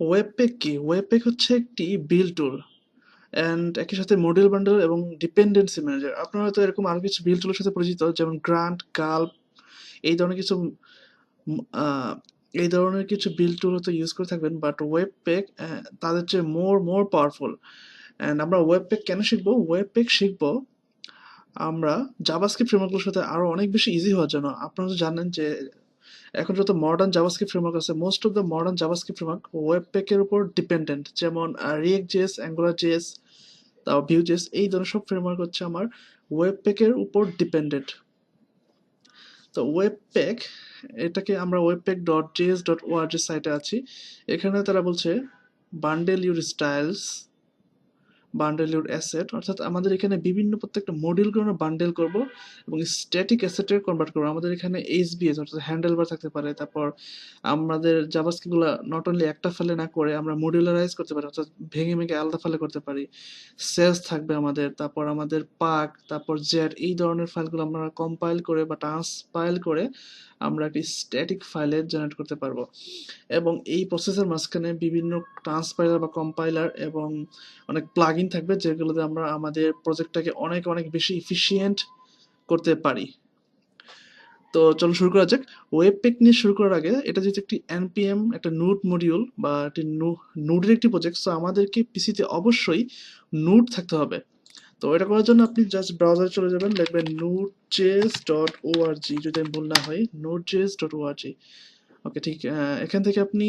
ওয়েবপ্যাক কি? ওয়েবপ্যাক হচ্ছে একটি বিল্ড টুল অ্যান্ড একই সাথে মডিউল বান্ডেল এবং ডিপেন্ডেন্সি ম্যানেজার। আপনারা হয়তো এরকম আরো কিছু বিল্ড টুলের সাথে পরিচিত, যেমন গ্রান্ট, গাল্প, এই ধরনের কিছু উম, আহ, এই ধরনের কিছু বিল্ড টুল হয়তো ইউজ করে থাকবেন, বাট ওয়েবপ্যাক তাদের চেয়ে মোর পাওয়ারফুল। অ্যান্ড আমরা ওয়েবপ্যাক কেন শিখবো? ওয়েবপ্যাক শিখবো আমরা জাভাস্ক্রিপ্ট ফ্রেমওয়ার্কগুলোর সাথে আরো অনেক বেশি ইজি হওয়ার জন্য। আপনারা তো জানেন যে এখন যত মডার্ন জাভাস্ক্রিপ্ট ফ্রেমওয়ার্ক আছে, most of the modern JavaScript framework ওয়েবপ্যাকের উপর ডিপেন্ডেন্ট, যেমন রিয়েক্ট জেএস, অ্যাঙ্গুলার জেএস, তাও ভিউ জেএস, এই ধরনের সব ফ্রেমওয়ার্ক হচ্ছে আমার ওয়েবপ্যাকের উপর ডিপেন্ডেন্ট। তো ওয়েবপ্যাক, এটাকে আমরা webpack.js.org সাইটে আছি। এখানে তারা বলছে bundle your styles, bundle your asset, অর্থাৎ আমাদের এখানে বিভিন্ন প্রত্যেকটা মডিউলকে আমরা বান্ডেল করব এবং স্ট্যাটিক অ্যাসেটে কনভার্ট করবো। আমাদের এখানে এইচবিএস অর্থাৎ হ্যান্ডেল বার থাকতে পারে, তারপর আমাদের জাভাস্ক্রিপ্টগুলো নট অনলি একটা ফাইলে না করে আমরা মডিউলারাইজ করতে পারি, অর্থাৎ ভেঙে ভেঙে আলাদা ফাইলে করতে পারি। সেলস থাকবে আমাদের, তারপর আমাদের পাক, তারপর জেড, এই ধরনের ফাইলগুলো আমরা কম্পাইল করে বা ট্রান্সপাইল করে আমরা একটি স্ট্যাটিক ফাইলে জেনারেট করতে পারবো। এবং এই প্রসেসের মাঝখানে বিভিন্ন ট্রান্সপাইলার বা কম্পাইলার এবং অনেক প্লাগইন থাকবে, যেগুলোতে আমরা আমাদের প্রজেক্টটাকে অনেক অনেক বেশি ইফিসিয়েন্ট করতে পারি। তো চলো শুরু করা যাক। ওয়েবপ্যাক নিয়ে শুরু করার আগে, এটা যেহেতু একটি এনপিএম, একটা নুড মডিউল বা একটি নুডের একটি প্রজেক্ট, সো আমাদেরকে পিসিতে অবশ্যই নুড থাকতে হবে। তো এটা করার জন্য আপনি জাস্ট ব্রাউজারে চলে যাবেন, লিখবেন node.js.org, যদি আমি ভুল না হয়, node.js.org। ওকে, ঠিক। এখান থেকে আপনি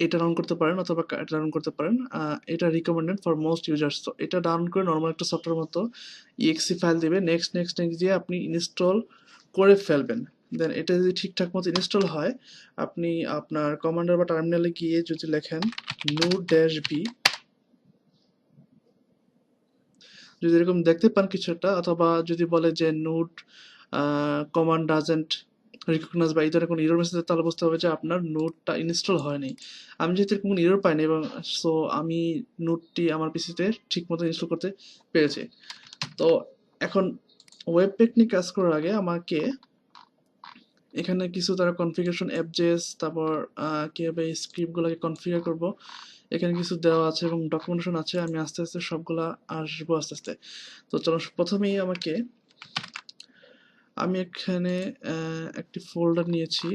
এটা ডাউন করতে পারেন অথবা এটা ডাউন করতে পারেন। এটা রিকমেন্ডেড ফর মোস্ট ইউজার্স। তো এটা ডাউন করে নর্মাল একটা সফটওয়্যার মতো ইএক্সি ফাইল দিবে, নেক্সট নেক্সট নেক্সট দিয়ে আপনি ইনস্টল করে ফেলবেন। দেন এটা যদি ঠিকঠাক মতো ইনস্টল হয়, আপনি আপনার কমান্ডার বা টার্মিনালে গিয়ে যদি লেখেন node-b, যদি এরকম দেখতে পান কিছু একটা, অথবা যদি বলে যে নোড কমান্ড ডাজেন্ট রিকগনাইজ বা এই ধরনের কোনো ইরর মেসেজ, তাহলে বুঝতে হবে যে আপনার নোডটা ইনস্টল হয়নি। আমি যেহেতু এরকম কোনো ইরর পাইনি, এবং সো আমি নোডটি আমার পিসিতে ঠিক মতো ইনস্টল করতে পেরেছি। তো এখন ওয়েবপ্যাক নিয়ে কাজ করার আগে আমাকে এখানে কিছু তারা কনফিগারেশন অ্যাপজেস, তারপর কীভাবে এই স্ক্রিপ্টগুলোকে কনফিগার করব, এখানে কিছু দেওয়া আছে এবং ডকুমেন্টেশন আছে। আমি আস্তে আস্তে সবগুলা আসবো আস্তে আস্তে। তো চলো, প্রথমেই আমি এখানে একটি ফোল্ডার নিয়েছি,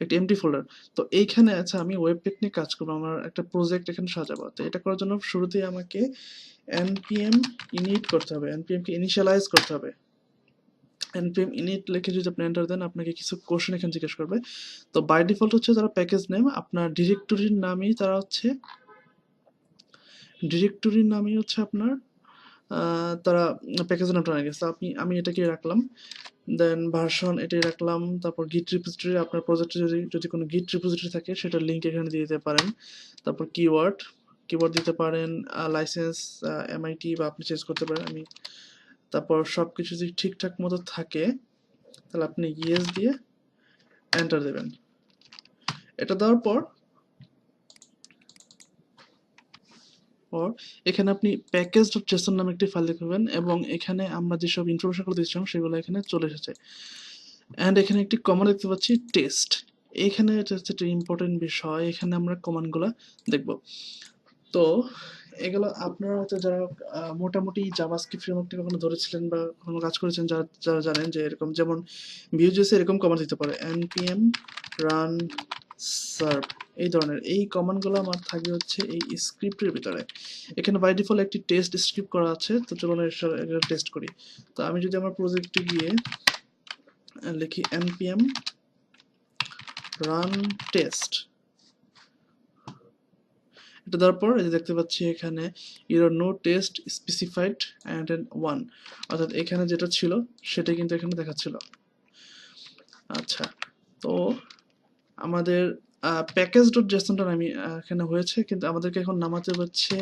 একটি এমটি ফোল্ডার। তো এইখানে আছে আমি ওয়েবপ্যাক নিয়ে কাজ করবো, আমার একটা প্রজেক্ট এখানে সাজাবো। তো এটা করার জন্য শুরুতেই আমাকে npm init করতে হবে, npm কে ইনিশিয়ালাইজ করতে হবে। npm init লিখে যদি আপনি এন্টার দেন, আপনাকে কিছু কোশ্চেন এখানে জিজ্ঞেস করবে। তো বাই ডিফল্ট হচ্ছে তারা প্যাকেজ নেম, আপনার ডিরেক্টরির নামই তারা হচ্ছে আপনার তারা প্যাকেজের নামটা নিয়ে গেছে। আমি এটাকে রাখলাম। দেন ভার্সন এটাই রাখলাম। তারপর গিট রিপোজিটরি, আপনার প্রজেক্টে যদি কোনো গিট রিপোজিটরি থাকে সেটার লিঙ্ক এখানে দিয়ে দিতে পারেন। তারপর কিওয়ার্ড দিতে পারেন, লাইসেন্স এমআইটি বা আপনি চেঞ্জ করতে পারেন। তারপর সব কিছু যদি ঠিকঠাক মতো থাকে, তাহলে আপনি ইয়েস দিয়ে এন্টার দেবেন। এটা দেওয়ার পর এখানে আপনি প্যাকেজ.json নামে একটি ফাইল লিখবেন, এবং এখানে আমরা যেসব ইনফরমেশনগুলো দিচ্ছিলাম সেগুলো এখানে চলে এসেছে। অ্যান্ড এখানে একটি কমান্ড দেখতে পাচ্ছি, টেস্ট। এখানে এটা হচ্ছে একটা ইম্পর্টেন্ট বিষয়, এখানে আমরা কমান্ডগুলো দেখব। তো এগুলো আপনারা হয়তো যারা মোটামুটি জাভাস্ক্রিপ্ট ফ্রেমওয়ার্কটা কখনো ধরেছিলেন বা কখনো কাজ করেছেন, যারা যারা জানেন যে এরকম, যেমন ভিউজেসে এরকম কমান্ড দিতে পারে, npm run serve, এই ধরনের এই কমান্ডগুলো আমার থাকবে হচ্ছে এই স্ক্রিপ্টের ভিতরে। এখানে বাই ডিফল্ট একটি টেস্ট স্ক্রিপ্ট করা আছে, তো চলুন এটা টেস্ট করি। তো আমি যদি আমার প্রজেক্টে গিয়ে লিখি npm run test, এটা দেওয়ার পর এই যে দেখতে পাচ্ছি এখানে error no test specified and then 1, অর্থাৎ এখানে যেটা ছিল সেটা কিন্তু এখানে দেখাচ্ছিল। আচ্ছা, তো আমাদের প্যাকেজ.json আমি এখানে হয়েছে, কিন্তু আমাদেরকে এখন নামাতে হচ্ছে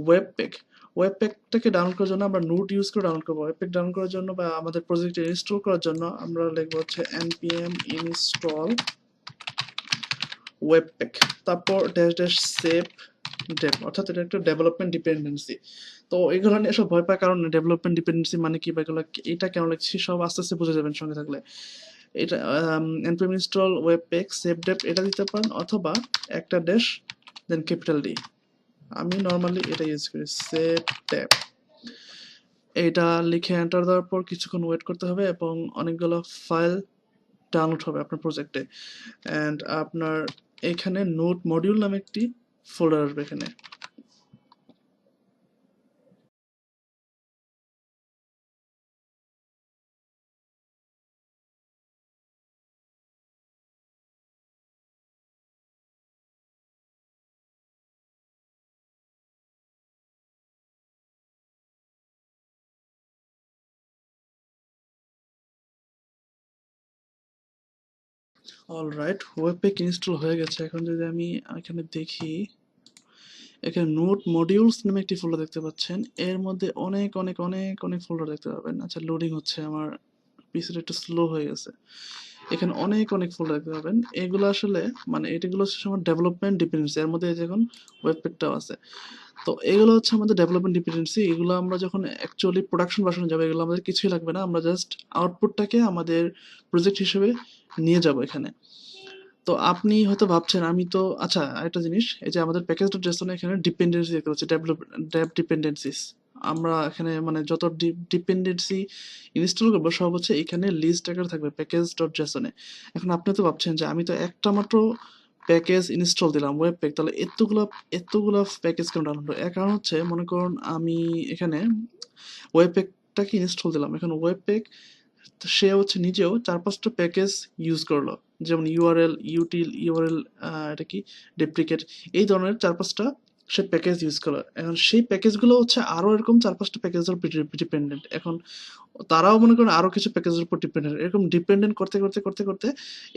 ওয়েবপ্যাক। ওয়েবপ্যাকটাকে ডাউনলোড করার জন্য আমরা নোট ইউজ করে ডাউনলোড করবো। ওয়েবপ্যাক ডাউনলোড করার জন্য বা আমাদের প্রজেক্টে ইনস্টল করার জন্য আমরা লিখবো হচ্ছে npm install ওয়েবপ্যাক, তারপর ড্যাশ ড্যাশ সেভ ডেভ, অর্থাৎ এটা একটা ডেভেলপমেন্ট ডিপেন্ডেন্সি। তো এগুলো নিয়ে সব ভয় পাওয়ার কারণ, ডেভেলপমেন্ট ডিপেন্ডেন্সি মানে কি বা এগুলো এটা কেন লিখছি সব আস্তে আস্তে বুঝে যাবেন সঙ্গে থাকলে। এটা npm install webpack savedep এটা দিতে পারেন, অথবা একটা ড্যাশ দেন ক্যাপিটাল ডি। আমি নর্মালি এটা ইউজ করি, savedep। এটা লিখে এন্টার দেওয়ার পর কিছুক্ষণ ওয়েট করতে হবে এবং অনেকগুলো ফাইল ডাউনলোড হবে আপনার প্রজেক্টে। অ্যান্ড আপনার এখানে নোট মডিউল নামে একটি ফোল্ডার আসবে এখানে। অলরাইট, ওয়েবপ্যাক ইনস্টল হয়ে গেছে। এখন যদি আমি এখানে দেখি, এখানে নোট মডিউলস নামে একটি ফোল্ডার দেখতে পাচ্ছেন। এর মধ্যে অনেক অনেক অনেক অনেক ফোল্ডার দেখতে পাবেন। আচ্ছা, লোডিং হচ্ছে, আমার পিসিটা একটু স্লো হয়ে গেছে। এখানে অনেক অনেক ফোল্ডার দেখতে পাবেন। এগুলো আসলে মানে এগুলো হচ্ছে আমার ডেভেলপমেন্ট ডিপেন্ডেন্সি। এর মধ্যে যখন ওয়েবপ্যাকটাও আছে, তো এগুলো হচ্ছে আমাদের ডেভেলপমেন্ট ডিপেন্ডেন্সি। এগুলো আমরা যখন অ্যাকচুয়ালি প্রোডাকশন ভার্সনে যাবে, এগুলো আমাদের কিছুই লাগবে না। আমরা জাস্ট আউটপুটটাকে আমাদের প্রজেক্ট হিসেবে নিয়ে যাব এখানে। তো আপনি হয়তো ভাবছেন আমি তো, আচ্ছা আরেকটা জিনিস, এই যে আমাদের প্যাকেজ ডট জেসনে এখানে ডিপেন্ডেন্সি দেখতে পাচ্ছি, ডেভ ডিপেন্ডেন্সিস। আমরা এখানে মানে যত ডিপেন্ডেন্সি ইনস্টল করবো সব হচ্ছে এখানে লিস্ট আকারে থাকবে প্যাকেজ ডট জেসনে। এখন আপনি তো ভাবছেন যে আমি তো একটা মাত্র প্যাকেজ ইনস্টল দিলাম ওয়েবপ্যাক, তাহলে এতগুলো প্যাকেজ কেন ডাউনলোড হয়? এর কারণ হচ্ছে, মনে করুন আমি এখানে ওয়েবপ্যাকটাকে ইনস্টল দিলাম, এখন ওয়েবপ্যাক তো সে হচ্ছে নিজেও 4-5টা প্যাকেজ ইউজ করলো, যেমন ইউআরএল, ইউটিল, ইউআরএল, এটা কি, ডেপ্রিকেট, এই ধরনের 4-5টা সে প্যাকেজ ইউজ করলো। এখন সেই প্যাকেজগুলো হচ্ছে আরো এরকম 4-5টা প্যাকেজের উপর ডিপেন্ডেন্ট। এখন তারাও মনে করেন আরো কিছু প্যাকেজের উপর ডিপেন্ডেন্ট। এরকম ডিপেন্ডেন্ট করতে করতে করতে করতে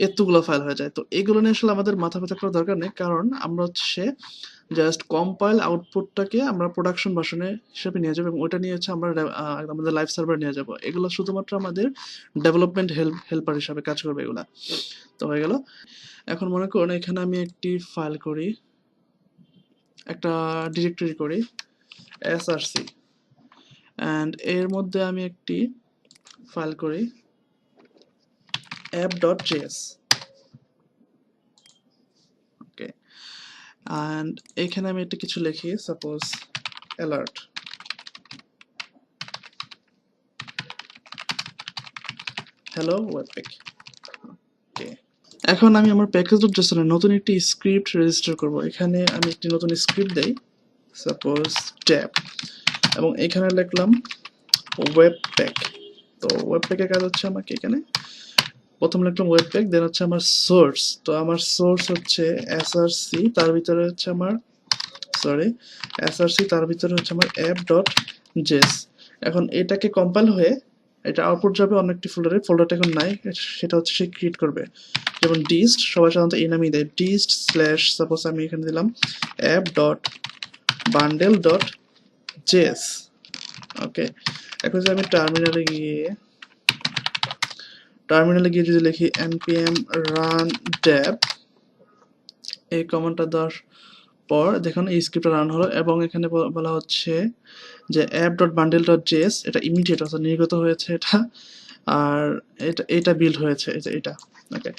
এতগুলো ফাইল হয়ে যায়। তো এগুলো নিয়ে আসলে আমাদের মাথা ব্যথা করার দরকার নেই, কারণ আমরা হচ্ছে জাস্ট কম্পাইল আউটপুটটাকে আমরা প্রোডাকশন ভার্সনে হিসেবে নিয়ে যাবো এবং ওটা নিয়ে হচ্ছে আমরা আমাদের লাইভ সার্ভার নিয়ে যাবো। এগুলো শুধুমাত্র আমাদের ডেভেলপমেন্ট হেল্পার হিসাবে কাজ করবে এগুলা। তো হয়ে গেল। এখন মনে করুন এখানে আমি একটি ফাইল করি, একটা ডিরেক্টরি করি src, অ্যান্ড এর মধ্যে আমি একটি ফাইল করি app.js। ওকে, অ্যান্ড এখানে আমি একটা কিছু লিখি, সাপোজ অ্যালার্ট, হ্যালো ওয়েবপ্যাক। ওকে, এখন আমি আমার প্যাকেজ ডট জেসনে নতুন একটি স্ক্রিপ্ট রেজিস্টার করব। এখানে আমি একটি নতুন স্ক্রিপ্ট দেই, সাপোজ ট্যাব, এবং এখানে লিখলাম ওয়েবপ্যাক। তো ওয়েবপ্যাকের কাজ হচ্ছে আমাকে এখানে প্রথম লিখলাম ওয়েবপ্যাক, দেন হচ্ছে আমার সোর্স। তো আমার সোর্স হচ্ছে এসআরসি, তার ভিতরে হচ্ছে আমার এসআরসি, তার ভিতরে হচ্ছে আমার অ্যাপ ডট জেস। এখন এটাকে কম্পাইল হয়ে এটা আউটপুট যাবে অন্য একটি ফোল্ডারে। ফোল্ডারটা এখন নাই, সেটা হচ্ছে সে ক্রিয়েট করবে। যেমন ডিস্ট, সবাই সাধারণত এই নামই দেয়, ডিস্ট স্ল্যাশ, সাপোজ আমি এখানে দিলাম app dot bundle dot JS. Okay, এখন যদি আমি টার্মিনালে গিয়ে যদি লিখি npm run dev, এই কমান্ডটা দেওয়ার পর দেখুন এই স্ক্রিপ্টটা রান হলো এবং এখানে বলা হচ্ছে যে app.bundle.js এটা ইমিডিয়েট অর্থাৎ নির্গত হয়েছে এটা, আর এটা বিল্ড হয়েছে, এটা। ওকে,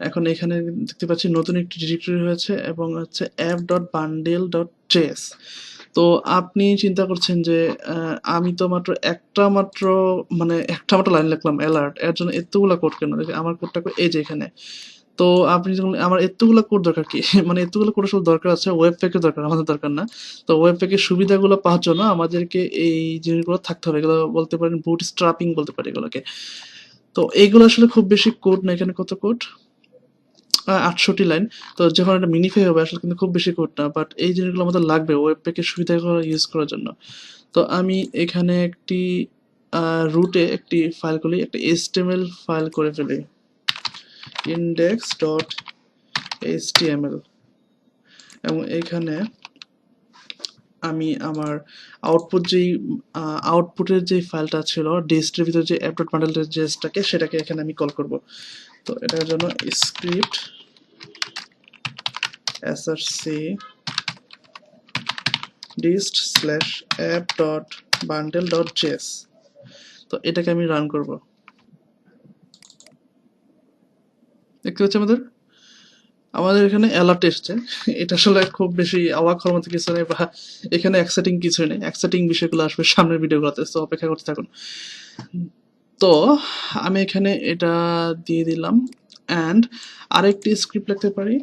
এখন এখানে দেখতে পাচ্ছি নতুন একটি ডিরেক্টরি হয়েছে এবং হচ্ছে app.bundle.js। তো আপনি চিন্তা করছেন যে আমি তো একটা মাত্র লাইন লিখলাম অ্যালার্ট, এর জন্য এতগুলা কোড কেন? আমার কোডটা এই যে এখানে। তো আপনি যখন আমার এতগুলো কোড দরকার কি মানে এতগুলো কোড আসলে দরকার আছে ওয়েবপ্যাকের দরকার, আমাদের দরকার না। তো ওয়েবপ্যাকের সুবিধাগুলো পাওয়ার জন্য আমাদেরকে এই জিনিসগুলো থাকতে হবে। এগুলো বলতে পারেন বুট স্ট্র্যাপিং বলতে পারি এগুলোকে। তো এইগুলো আসলে খুব বেশি কোড না, এখানে কত কোড, 68 লাইন। তো যখন একটা মিনিফাই হবে আসলে কিন্তু খুব বেশি কোড না, বাট এই জিনিসগুলো আমাদের লাগবে ওয়েবপ্যাকের সুবিধাগুলো ইউজ করার জন্য। তো আমি এখানে একটি রুটে একটি ফাইল করি, একটা HTML ফাইল করে ফেলি, index.html, এবং এইখানে আমি আমার আউটপুটের যে ফাইলটা ছিল ডিস্টের ভিতরে যে app.bundle.js-টাকে সেটাকে এখানে আমি কল করব। তো এটার জন্য script src dist slash app.bundle.js, তো এটাকে আমি রান করব। দেখতে পাচ্ছি আমাদের এখানে অ্যালার্ট এসছে। এটা আসলে খুব বেশি অবাক হওয়ার মতো কিছু নেই, বা এখানে এক্সাইটিং কিছুই নেই। এক্সাইটিং বিষয়গুলো আসবে সামনের ভিডিওগুলোতে, তো অপেক্ষা করতে থাকুন। তো আমি এখানে এটা দিয়ে দিলাম, অ্যান্ড আরেকটি স্ক্রিপ্ট লিখতে পারি,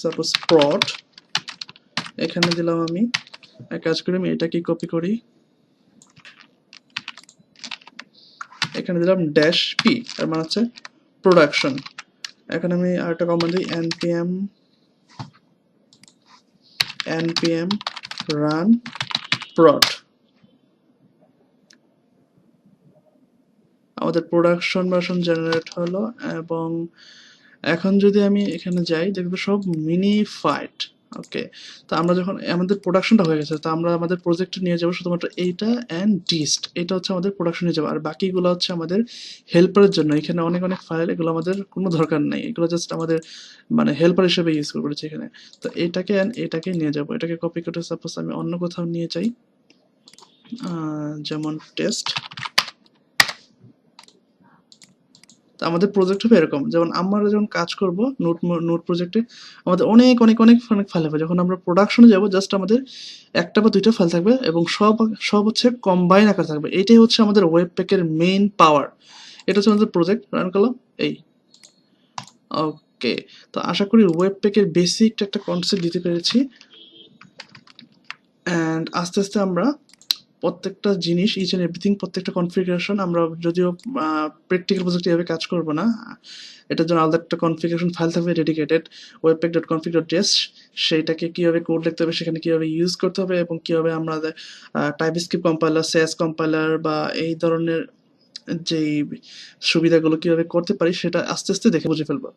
সাপোজ প্রড। এখানে দিলাম আমি, এক কাজ করি আমি এটাকে কপি করি, এখানে দিলাম ড্যাশ পি, তার মানে হচ্ছে প্রোডাকশন। এখন আমি আরেকটা কমান্ড দিই, npm run prod। আমাদের প্রোডাকশন ভার্সন জেনারেট হলো, এবং এখন যদি আমি এখানে যাই দেখবো সব মিনিফাইড। ওকে, তো আমরা যখন আমাদের প্রোডাকশনটা হয়ে গেছে, তো আমরা আমাদের প্রজেক্টে নিয়ে যাবো শুধুমাত্র এইটা অ্যান্ড ডিস্ট, এটা হচ্ছে আমাদের প্রোডাকশন নিয়ে যাবো, আর বাকিগুলো হচ্ছে আমাদের হেল্পারের জন্য। এখানে অনেক অনেক ফাইল, এগুলো আমাদের কোনো দরকার নেই, এগুলো জাস্ট আমাদের মানে হেল্পার হিসেবে ইউজ করেছি এখানে। তো এটাকে অ্যান্ড এটাকে নিয়ে যাবো, এটাকে কপি করে সাপোজ আমি অন্য কোথাও নিয়ে যাই, যেমন টেস্ট। তো আমাদের প্রজেক্ট হবে এরকম, যেমন আমরা যখন কাজ করব নোট প্রজেক্টে, আমাদের অনেক অনেক অনেক অনেক ফাইল হবে। যখন আমরা প্রোডাকশনে যাব, জাস্ট আমাদের একটা বা দুইটা ফাইল থাকবে, এবং সব সব হচ্ছে কম্বাইন আকার থাকবে। এটাই হচ্ছে আমাদের ওয়েব প্যাকের মেইন পাওয়ার। এটা হচ্ছে আমাদের প্রজেক্ট রান করলাম এই। ওকে, তো আশা করি ওয়েব প্যাকের বেসিক একটা কনসেপ্ট দিতে পেরেছি, অ্যান্ড আস্তে আস্তে আমরা প্রত্যেকটা জিনিস, ইচ অ্যান্ড এভরিথিং, প্রত্যেকটা কনফিগারেশন, আমরা যদিও প্র্যাকটিক্যাল প্রজেক্টে এভাবে কাজ করবো না, এটার জন্য আলাদা একটা কনফিগারেশন ফাইল থাকবে ডেডিকেটেড, webpack.config.js। সেইটাকে কীভাবে কোড লিখতে হবে, সেখানে কীভাবে ইউজ করতে হবে, এবং কীভাবে আমরা টাইপস্ক্রিপ্ট কম্পাইলার, স্যাস কম্পাইলার বা এই ধরনের যেই সুবিধাগুলো কীভাবে করতে পারি, সেটা আস্তে আস্তে দেখে বুঝে ফেলবো।